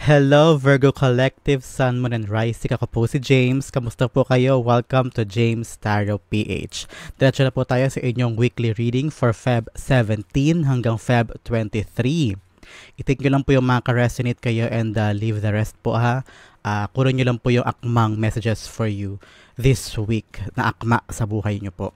Hello Virgo Collective, Sun, Moon, and Rising. Ako po si James. Kamusta po kayo? Welcome to James Tarot PH. Diretso na po tayo sa inyong weekly reading for Feb 17 hanggang Feb 23. I-take nyo lang po yung mga ka-resonate kayo and leave the rest po ha. Kunin nyo lang po yung akmang messages for you this week na akma sa buhay nyo po.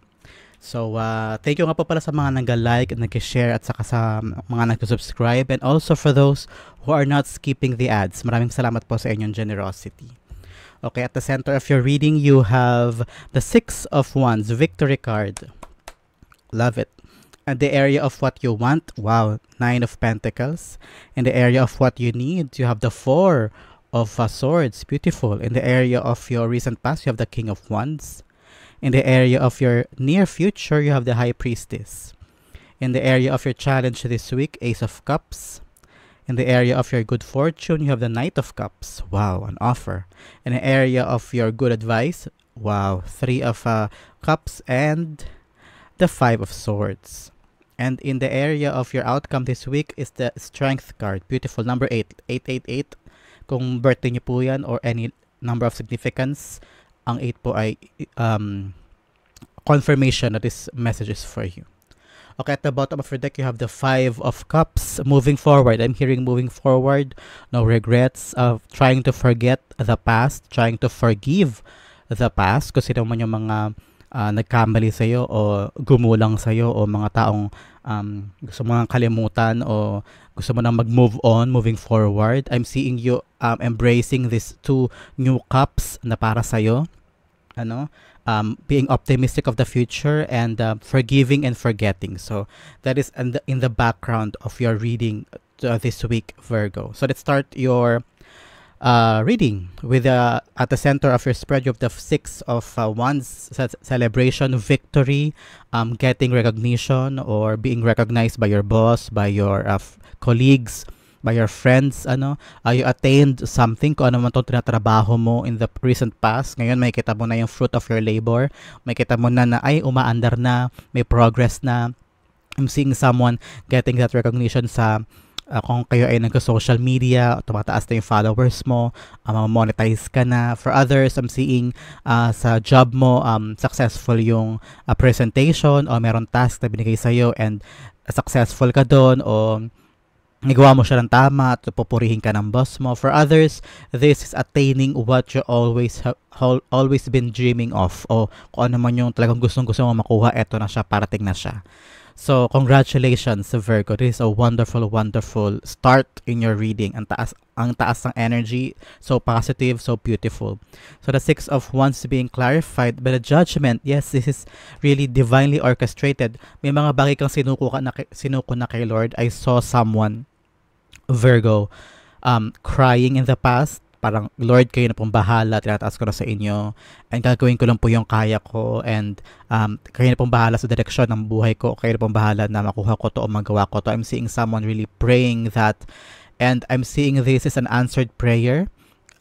So, thank you nga po pala sa mga nag-like, nag-share at saka sa mga nag-subscribe, and also for those who are not skipping the ads. Maraming salamat po sa inyong generosity. Okay, at the center of your reading, you have the Six of Wands, Victory card. Love it. And the area of what you want, wow, Nine of Pentacles. In the area of what you need, you have the Four of Swords, beautiful. In the area of your recent past, you have the King of Wands. In the area of your near future, you have the High Priestess. In the area of your challenge this week, Ace of Cups. In the area of your good fortune, you have the Knight of Cups. Wow, an offer. In the area of your good advice, wow, Three of Cups and the Five of Swords. And in the area of your outcome this week is the Strength card. Beautiful. Number 8. 888. Kung birthday niyo po yan or any number of significance, ang 8 po ay confirmation that this message is for you. Okay, at the bottom of your deck, you have the Five of Cups. Moving forward. I'm hearing moving forward. No regrets of trying to forget the past. Trying to forgive the past. Kung sino man yung mga nagkamali sa'yo o gumulang sa'yo o mga taong gusto mo nang kalimutan o gusto mo nang mag-move on, moving forward. I'm seeing you embracing these two new cups na para sa'yo. Being optimistic of the future and forgiving and forgetting. So that is in the background of your reading this week, Virgo. So let's start your reading with at the center of your spread, you have the Six of Wands, celebration, victory, getting recognition or being recognized by your boss, by your colleagues, by your friends. You attained something, kung ano man itong tinatrabaho mo in the recent past. Ngayon may kita mo na yung fruit of your labor. May kita mo na ay umaandar na, may progress na. I'm seeing someone getting that recognition sa kung kayo ay nag-social media, tumataas na yung followers mo, monetize ka na. For others, I'm seeing sa job mo, successful yung presentation o meron task na binigay sa'yo and successful ka doon o nagawa mo siya ng tama at pupurihin ka ng boss mo. For others, this is attaining what you always been dreaming of o kung ano man yung talagang gustong-gusto mo makuha, eto na siya, parating na siya. So, congratulations, Virgo. This is a wonderful, wonderful start in your reading. Ang taas ng energy, so positive, so beautiful. So, the Six of Wands being clarified by the Judgment. Yes, this is really divinely orchestrated. May mga bagay kang sinuko na kay Lord. I saw someone, Virgo, crying in the past. Parang, Lord, kayo na pong bahala, tinataas ko na sa inyo, and gagawin ko lang po yung kaya ko, and kayo na pong bahala sa direksyon ng buhay ko, kayo na pong bahala na makuha ko to o magawa ko to. I'm seeing someone really praying that, and I'm seeing this is an answered prayer,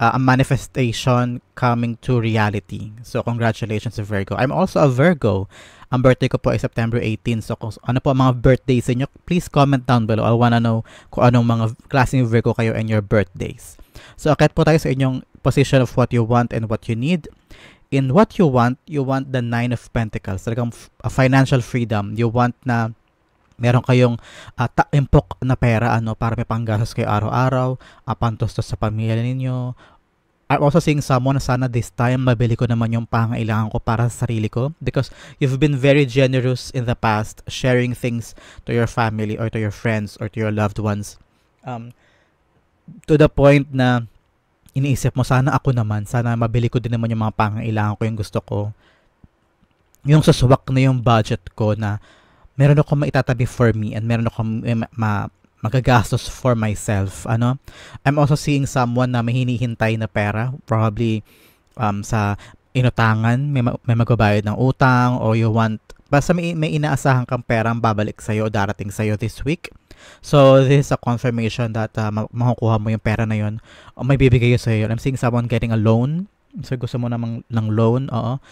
a manifestation coming to reality. So, congratulations, Virgo. I'm also a Virgo. Ang birthday ko po ay September 18. So, kung ano po ang mga birthdays inyo, please comment down below. I wanna know kung anong mga klaseng Virgo kayo and your birthdays. So, akit po tayo sa inyong position of what you want and what you need. In what you want the Nine of Pentacles. Talagang financial freedom. You want na meron kayong impok na pera para may panggastos kayo araw-araw, pantustos sa pamilya ninyo. I'm also seeing someone na sana this time mabili ko naman yung pangailangan ko para sa sarili ko, because you've been very generous in the past sharing things to your family or to your friends or to your loved ones. To the point na iniisip mo, sana ako naman, sana mabili ko din naman yung mga pangailangan ko, yung gusto ko. Yung saswak na yung budget ko na meron ako maitatabi for me and meron ako magagastos for myself. I'm also seeing someone na may hinihintay na pera, probably sa inutangan, may magbabayad ng utang, or you want, basta may inaasahan kang perang babalik sa'yo o darating sa'yo this week. So, this is a confirmation that makukuha mo yung pera na yun o may bibigay sa'yo. I'm seeing someone getting a loan. So, gusto mo namang ng loan, oo.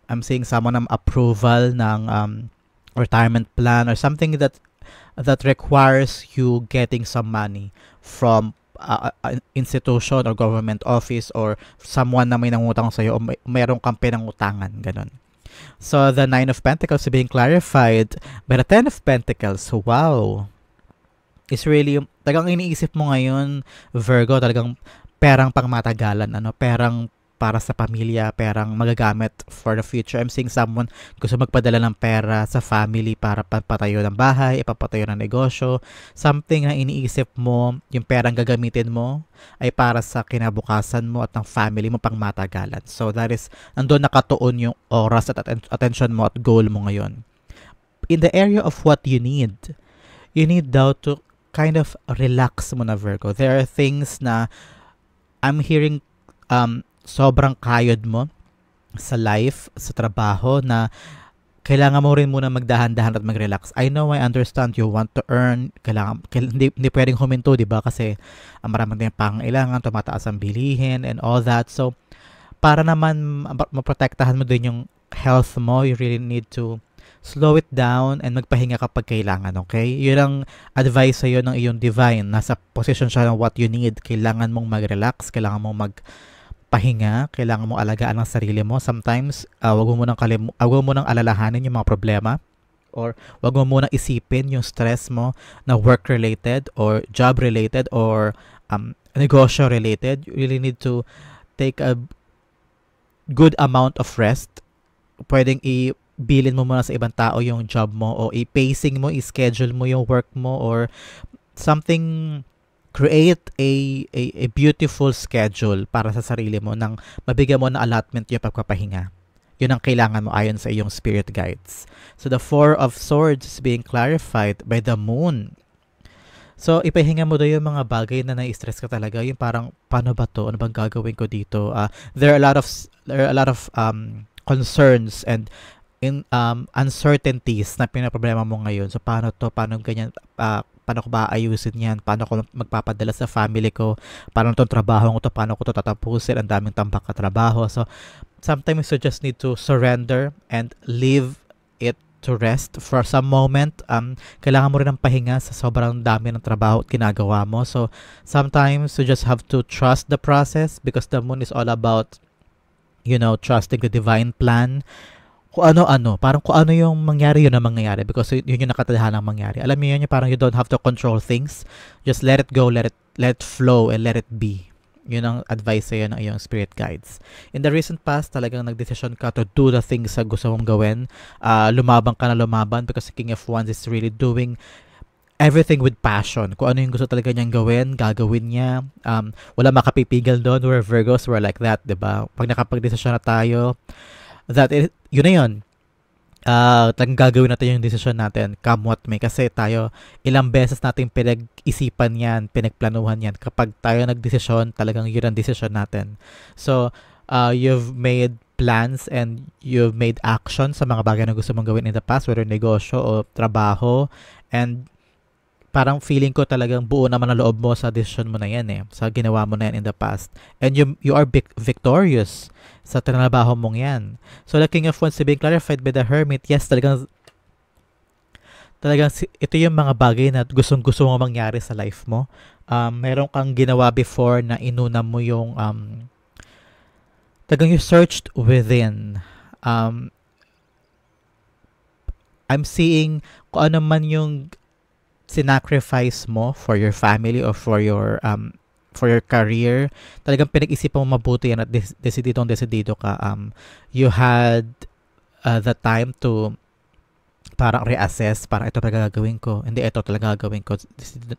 I'm seeing someone ng approval ng retirement plan or something that requires you getting some money from institution or government office or someone na may nangutang sa'yo o mayroong kang pinangutangan, ganun. So, the Nine of Pentacles is being clarified by the Ten of Pentacles. Wow! Is really, talagang iniisip mo ngayon, Virgo, talagang perang pangmatagalan, perang para sa pamilya, perang magagamit for the future. I'm seeing someone gusto magpadala ng pera sa family para patayo ng bahay, ipapatayo ng negosyo. Something na iniisip mo, yung perang gagamitin mo ay para sa kinabukasan mo at ng family mo pang matagalan. So that is, nandun nakatuon yung oras at attention mo at goal mo ngayon. In the area of what you need daw to kind of relax mo na, Virgo. There are things na I'm hearing sobrang kayod mo sa life, sa trabaho, na kailangan mo rin muna magdahan-dahan at mag-relax. I know, I understand you want to earn, hindi pwedeng huminto, di ba? Kasi maraming din pangailangan, tumataas ang bilihin and all that. So, para naman maprotektahan mo din yung health mo, you really need to slow it down and magpahinga kapag kailangan, okay? Yun ang advice sa'yo ng iyong divine. Nasa position siya ng what you need. Kailangan mong mag-relax, kailangan mong pahinga, kailangan mong alagaan ang sarili mo. Sometimes, wag mo nang alalahanin yung mga problema or wag mo munang isipin yung stress mo na work-related or job-related or negosyo-related. You really need to take a good amount of rest. Pwedeng ibilin mo muna sa ibang tao yung job mo o i-pacing mo, i-schedule mo yung work mo or something. Create a beautiful schedule para sa sarili mo nang mabigyan mo na allotment yung pagpapahinga. Yun ang kailangan mo ayon sa iyong spirit guides. So the Four of Swords is being clarified by the Moon. So ipahinga mo daw yung mga bagay na nai-stress ka talaga. Yung parang, paano ba to? Ano bang gagawin ko dito? There are a lot of concerns and uncertainties na pinaproblema mo ngayon. So paano to? Paano ganyan? Paano ko ba ayusin yan? Paano ko magpapadala sa family ko? Paano itong trabaho ko to? Paano ko to tatapusin? Ang daming tambak ka trabaho. So, sometimes you just need to surrender and leave it to rest for some moment. Kailangan mo rin ng pahinga sa sobrang dami ng trabaho at ginagawa mo. So, sometimes you just have to trust the process because the Moon is all about, trusting the divine plan. Kung ano-ano, parang kung ano yung mangyari, yun ang mangyayari because yun yung nakatadhanang mangyari. Alam mo yun, parang you don't have to control things. Just let it go, let it flow, and let it be. Yun ang advice sa'yo ng iyong spirit guides. In the recent past, talagang nagdesisyon ka to do the things na gusto mong gawin. Lumabang ka na lumabang because the King of Wands is really doing everything with passion. Kung ano yung gusto talaga niyang gawin, gagawin niya. Wala makapipigil doon. We're Virgos, we're like that, diba? Pag nakapag-desisyon na tayo, yun na yun. Talagang gagawin natin yung decision natin, come what may. Kasi tayo, ilang beses natin pinag-isipan yan, pinagplanuhan yan. Kapag tayo nag-desisyon, talagang yun ang decision natin. So, you've made plans and you've made action sa mga bagay na gusto mong gawin in the past, whether negosyo o trabaho. And parang feeling ko talagang buo naman ang loob mo sa decision mo na yan sa ginawa mo na yan in the past. And you are victorious sa trabaho mong yan. So the King of Wands being clarified by the Hermit, yes, talagang ito yung mga bagay na gusto mo mangyari sa life mo. Meron kang ginawa before na inuna mo yung talagang you searched within. I'm seeing kung ano man yung sinacrifice mo for your family or for your career, talagang pinag-isipan mo mabuti yan at desididong-desidido ka. You had the time to parang reassess, parang ito talaga gagawin ko. Hindi, ito talaga gagawin ko.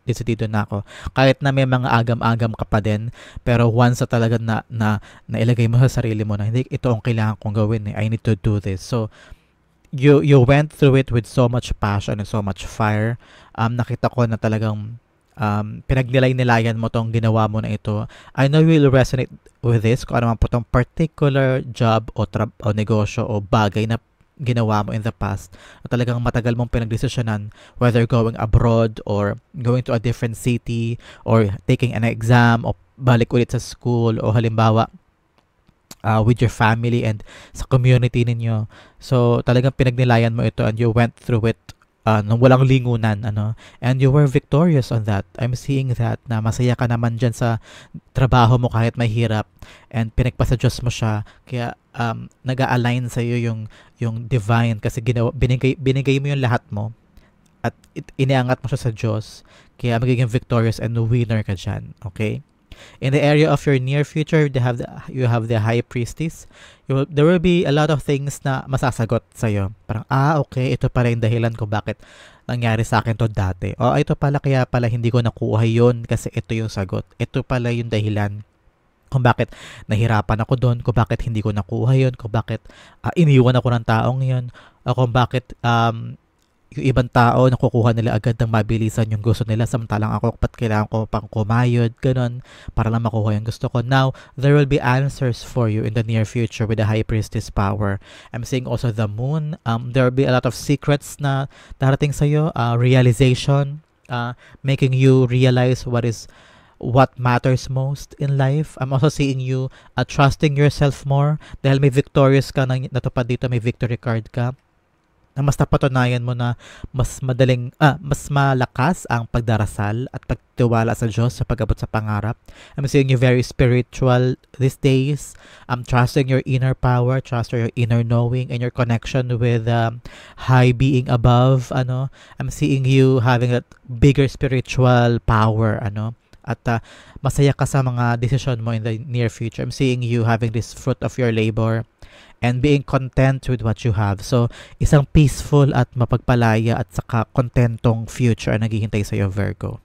Desidido na ako. Kahit na may mga agam-agam ka pa din, pero once na talaga na ilagay mo sa sarili mo na, hindi, ito ang kailangan kong gawin. I need to do this. So, you went through it with so much passion and so much fire. Nakita ko na talagang pinagnilay-nilayan mo tong ginawa mo na ito. I know you will resonate with this kung ano man po tong particular job o negosyo o bagay na ginawa mo in the past na talagang matagal mong pinagdesisyonan, whether going abroad or going to a different city or taking an exam o balik ulit sa school o halimbawa with your family and sa community ninyo. So, talagang pinagnilayan mo ito and you went through it nung walang lingunan, ano, and you were victorious on that. I'm seeing that na masaya ka naman dyan sa trabaho mo kahit mahirap, and pinagpasa Diyos mo siya, kaya nag-a-align sa iyo yung divine kasi binigay mo yung lahat mo at iniangat mo siya sa Diyos, kaya magiging victorious and winner ka dyan, okay? In the area of your near future, you have the high priestess. There will be a lot of things na masasagot sa iyo. Parang, okay, ito pala yung dahilan kung bakit nangyari sa akin to dati. O, ito pala, kaya pala hindi ko nakuha yun kasi ito yung sagot. Ito pala yung dahilan kung bakit nahirapan ako doon, kung bakit hindi ko nakuha yun, kung bakit iniwan ako ng taong yun, o kung bakit yung ibang tao nakukuha nila agad ng mabilisan yung gusto nila, samantalang ako pat kailangan ko pang kumayod, ganun, para lang makuha yung gusto ko. Now, there will be answers for you in the near future with the high priestess power. I'm seeing also the moon. There will be a lot of secrets na darating sa'yo, realization, making you realize what matters most in life. I'm also seeing you trusting yourself more dahil may victorious ka na natupad dito, may victory card ka, na mas napatunayan mo na mas malakas ang pagdarasal at pagtiwala sa Diyos sa pag-abot sa pangarap. I'm seeing you very spiritual these days. I'm trusting your inner power, trusting your inner knowing and your connection with high being above. I'm seeing you having a bigger spiritual power. At masaya ka sa mga decision mo in the near future. I'm seeing you having this fruit of your labor and being content with what you have. So, isang peaceful at mapagpalaya at saka kontentong future ang naghihintay sa iyo, Virgo.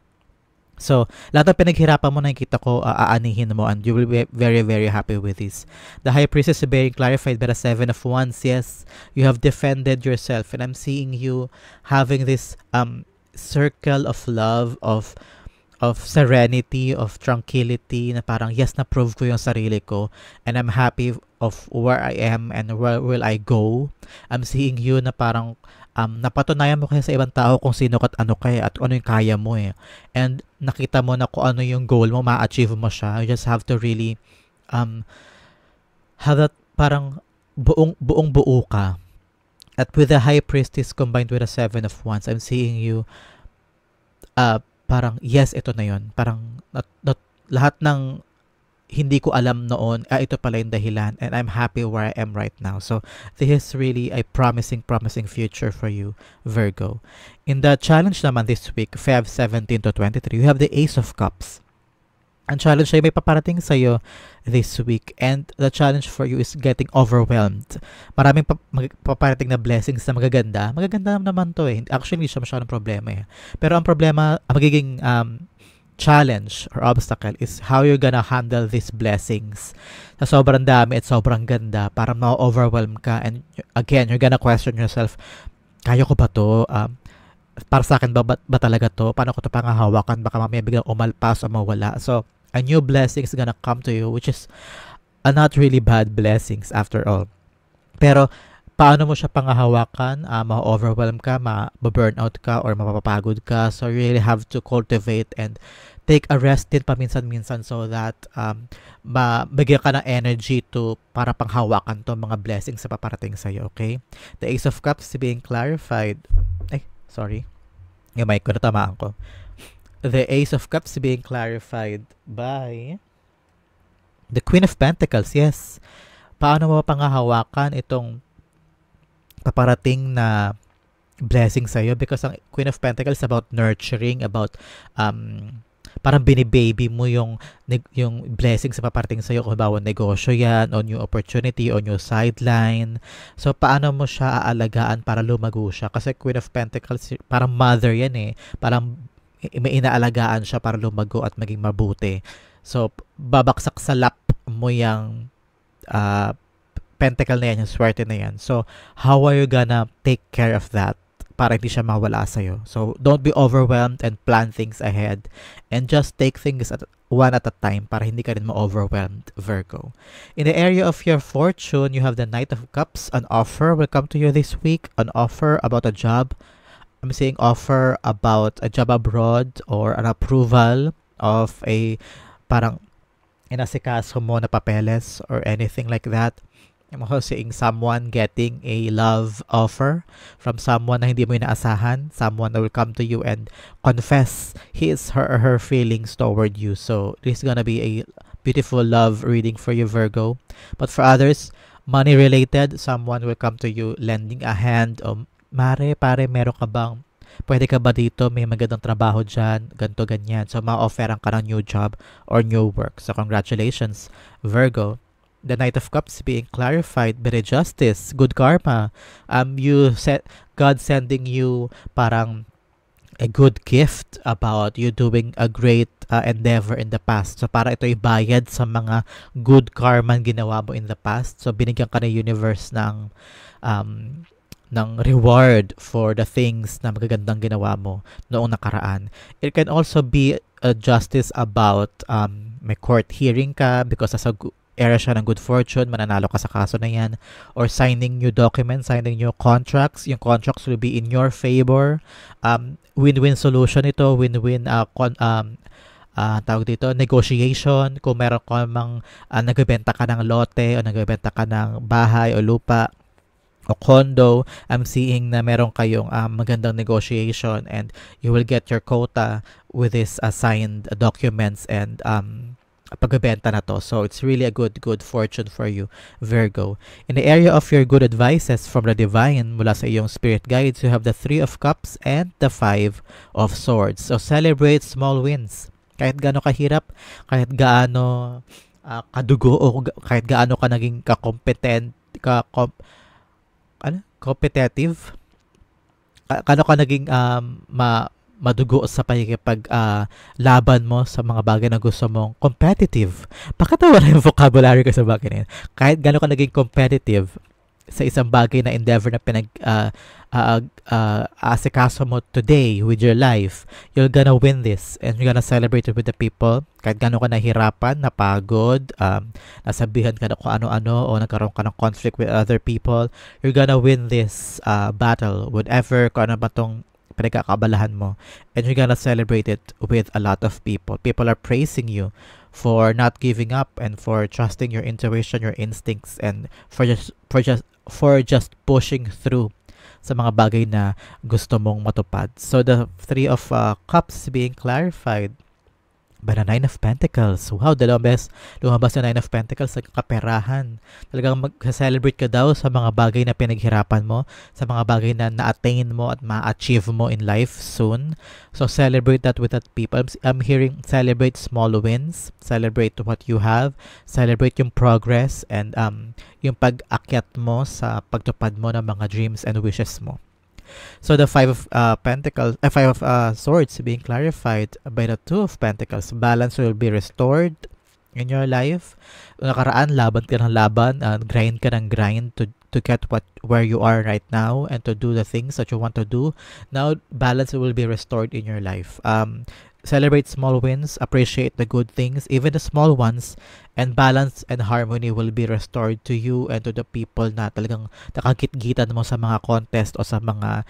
So, lahat ng pinaghirapan mo, nakikita ko, aanihin mo and you will be very, very happy with this. The High Priestess is being clarified by the Seven of Wands. Yes, you have defended yourself and I'm seeing you having this circle of love, of serenity, of tranquility, na parang yes, na-prove ko yung sarili ko and I'm happy of where I am and where will I go. I'm seeing you na parang napatunayan mo kasi sa ibang tao kung sino ka at ano kaya at ano yung kaya mo eh. And nakita mo na kung ano yung goal mo, ma-achieve mo siya. You just have to really have that parang buong buo ka. At with the High Priestess combined with the Seven of Wands, I'm seeing you parang yes, ito na yun. Parang lahat ng hindi ko alam noon, ito pala yung dahilan and I'm happy where I am right now. So, this is really a promising future for you, Virgo. In the challenge naman this week, Feb 17 to 23, you have the Ace of Cups. Ang challenge ay may paparating sa'yo this week and the challenge for you is getting overwhelmed. Maraming paparating na blessings na magaganda. Magaganda naman to eh. Actually, hindi siya masyadong problema eh. Pero ang problema, magiging challenge or obstacle is how you're gonna handle these blessings. Sa sobrang dami at sobrang ganda, parang ma-overwhelm ka and again, you're gonna question yourself, kaya ko ba to? Para sa akin ba talaga to? Paano ko to pangahawakan? Baka mamaya biglang umalpas o mawala. So, a new blessing is gonna come to you which is not really bad blessings after all. Pero, paano mo siya pangahawakan? Ma-overwhelm ka, ma-burnout ka, or mapapagod ka. So, you really have to cultivate and take a rest din paminsan-minsan so that mabigyan ka ng energy para panghawakan to mga blessings sa paparating sa'yo, okay? The Ace of Cups being clarified. Sorry. Yung mic ko, natamaan ko. The Ace of Cups being clarified by the Queen of Pentacles. Yes. Paano mo pangahawakan itong paparating na blessing sa'yo? Because ang Queen of Pentacles is about nurturing, about parang binibaby mo yung blessing sa paparating sa'yo. Kung bawa negosyo yan, o new opportunity, o new sideline. So, paano mo siya aalagaan para lumago siya? Kasi Queen of Pentacles, parang mother yan eh. Parang may inaalagaan siya para lumago at maging mabuti. So, babaksak sa lap mo yung pentacle na yan, yung swerte na yan. So, how are you gonna take care of that para hindi siya mawala sa'yo? So, don't be overwhelmed and plan things ahead. And just take things one at a time para hindi ka rin ma-overwhelmed, Virgo. In the area of your fortune, you have the Knight of Cups. An offer will come to you this week. An offer about a job. I'm saying offer about a job abroad or an approval of a parang inasikaso mo na papeles or anything like that. I'm also seeing someone getting a love offer from someone na hindi mo inaasahan, someone that will come to you and confess his or her feelings toward you. So this is gonna be a beautiful love reading for you, Virgo. But for others, money related, someone will come to you lending a hand. O mare, pare, meron ka bang pwede ka ba dito? May magandang trabaho dyan, ganto ganyan. So, ma-offeran ka ng new job or new work. So, congratulations, Virgo. The Knight of Cups being clarified by the Justice, good karma. You said God sending you parang a good gift about you doing a great endeavor in the past. So, para ito ibayad sa mga good karma ginawa mo in the past. So, binigyan ka ng universe um, ng reward for the things na magagandang ginawa mo noong nakaraan. It can also be a justice about may court hearing ka because as a era siya ng good fortune, mananalo ka sa kaso na yan, or signing new documents, signing new contracts. Yung contracts will be in your favor. Win-win solution ito, win-win tawag dito, negotiation. Kung meron ka mang nagbebenta ka ng lote o nagbebenta ka ng bahay o lupa o condo, I'm seeing na meron kayong magandang negotiation and you will get your quota with this signed documents and pagbebenta na to. So it's really a good fortune for you, Virgo. In the area of your good advices from the divine mula sa iyong spirit guides, you have the 3 of Cups and the 5 of Swords. So celebrate small wins. Kahit gaano kahirap, kahit gaano kadugo o kahit gaano ka naging competitive, gaano ka naging madugo sa pagkikipag laban mo sa mga bagay na gusto mong competitive. Pakatawa na yung vocabulary ko sa bagay na yun. Kahit gano'n ka naging competitive sa isang bagay na endeavor na asikaso mo today with your life, you're gonna win this and you're gonna celebrate it with the people. Kahit gano'n ka nahirapan, napagod, nasabihan ka na kung ano-ano o nagkaroon ka ng conflict with other people, you're gonna win this battle, whatever, kung ano ba tong pinagkakabalahan mo, and you're gonna celebrate it with a lot of people. People are praising you for not giving up and for trusting your intuition, your instincts, and for just pushing through sa mga bagay na gusto mong matupad. So the 3 of Cups being clarified by the 9 of Pentacles. Wow, lumabas yung 9 of Pentacles sa kaperahan. Talagang mag-celebrate ka daw sa mga bagay na pinaghirapan mo, sa mga bagay na na-attain mo at ma-achieve mo in life soon. So celebrate that with that people. I'm hearing celebrate small wins, celebrate what you have, celebrate yung progress and yung pag-akyat mo sa pagtupad mo ng mga dreams and wishes mo. So the 5 of Pentacles, 5 of Swords being clarified by the 2 of Pentacles. Balance will be restored in your life. Nakaraan, laban ka ng laban, grind ka ng grind to get where you are right now and to do the things that you want to do. Now, balance will be restored in your life. Celebrate small wins, appreciate the good things, even the small ones, and balance and harmony will be restored to you and to the people na talagang nakagit-gitan mo sa mga contest o sa mga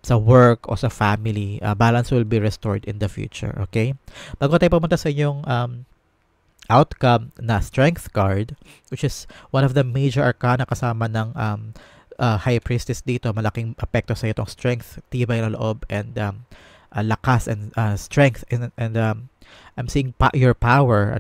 sa work o sa family. Balance will be restored in the future, okay? Bago tayo pumunta sa inyong outcome na Strength card, which is one of the major arcana kasama ng High Priestess dito, malaking apekto sa itong strength, tibay na loob, and lakas and strength and I'm seeing your power.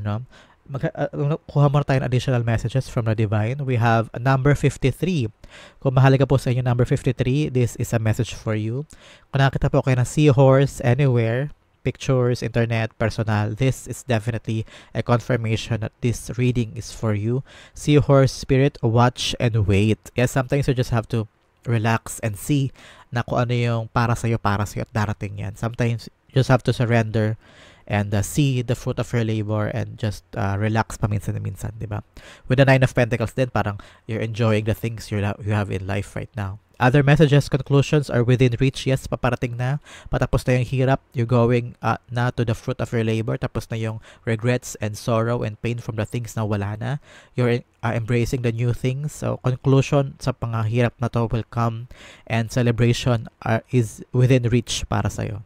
Kuha muna tayo ng additional messages from the divine. We have number 53. Kung mahalaga po sa inyo number 53, this is a message for you. Kung nakakita po kayo ng seahorse anywhere, pictures, internet, personal, this is definitely a confirmation that this reading is for you. Seahorse spirit, watch and wait. Yes, sometimes you just have to relax and see na kung ano yung para sa'yo at darating yan. Sometimes you just have to surrender and see the fruit of your labor and just relax paminsan-minsan, di ba? With the 9 of Pentacles din, parang you're enjoying the things you have in life right now. Other messages, conclusions are within reach. Yes, paparating na. Patapos na yung hirap. You're going na to the fruit of your labor. Tapos na yung regrets and sorrow and pain from the things na wala na. You're embracing the new things. So, conclusion sa mga hirap na to will come and celebration is within reach para sa'yo.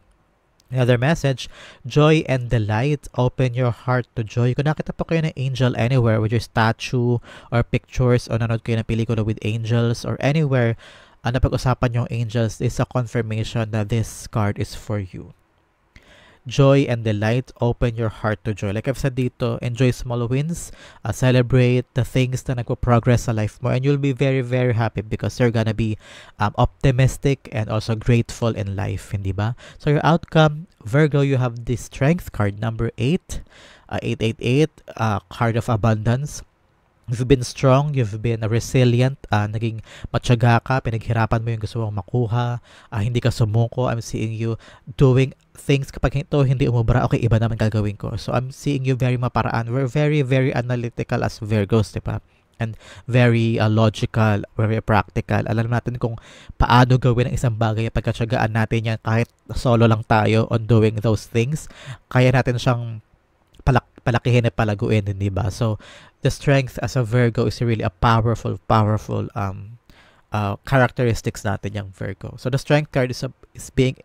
Another message, joy and delight. Open your heart to joy. Kung nakita po kayo ng angel anywhere with your statue or pictures o nanood kayo ng pelikula with angels or anywhere, napag-usapan yung angels, is a confirmation that this card is for you. Joy and delight, open your heart to joy. Like I've said dito, enjoy small wins, celebrate the things na nagpo-progress sa life mo, and you'll be very, very happy because you're gonna be optimistic and also grateful in life, hindi ba? So your outcome, Virgo, you have the strength card, number 8, 888, card of abundance. You've been strong, you've been resilient, naging matyaga ka, pinaghirapan mo yung gusto mong makuha, hindi ka sumuko. I'm seeing you doing things kapag ito hindi umubra, okay, iba naman gagawin ko. So I'm seeing you very maparaan. We're very, very analytical as Virgos, diba? And very logical, very practical. Alam natin kung paano gawin ang isang bagay, pagkatyagaan natin yan kahit solo lang tayo on doing those things. Kaya natin siyang palakihin at palaguin, hindi ba? So, the strength as a Virgo is really a powerful characteristics natin yung Virgo. So, the strength card is being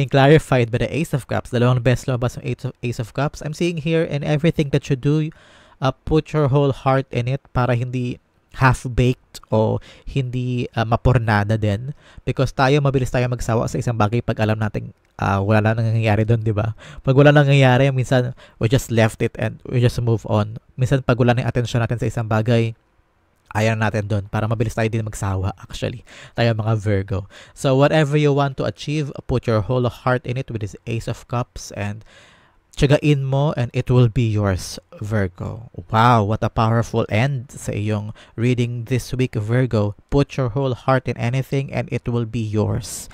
clarified by the Ace of Cups. Dalawang best lumabas ng Ace of Cups. I'm seeing here, in everything that you do, put your whole heart in it para hindi half-baked o hindi mapurnada din. Because mabilis tayo magsawa sa isang bagay pag alam natin wala na nangyayari doon, di ba? Pag wala nang nangyayari, minsan we just left it and we just move on. Minsan pag wala na yung atensyon natin sa isang bagay, ayaw natin doon para mabilis tayo din magsawa, actually. Tayo mga Virgo. So whatever you want to achieve, put your whole heart in it with this Ace of Cups and tiyagain mo and it will be yours, Virgo. Wow, what a powerful end sa iyong reading this week, Virgo. Put your whole heart in anything and it will be yours.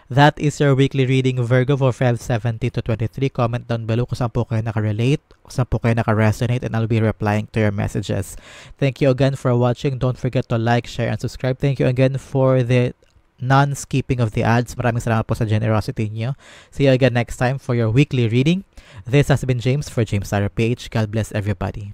That is your weekly reading, Virgo, for Feb 17 to 23. Comment down below kung saan po kayo nakarelate, kung saan po kayo nakaresonate, and I'll be replying to your messages. Thank you again for watching. Don't forget to like, share, and subscribe. Thank you again for the non-skipping of the ads. Maraming salamat po sa generosity niyo. See you again next time for your weekly reading. This has been James for James Tyler Page. God bless everybody.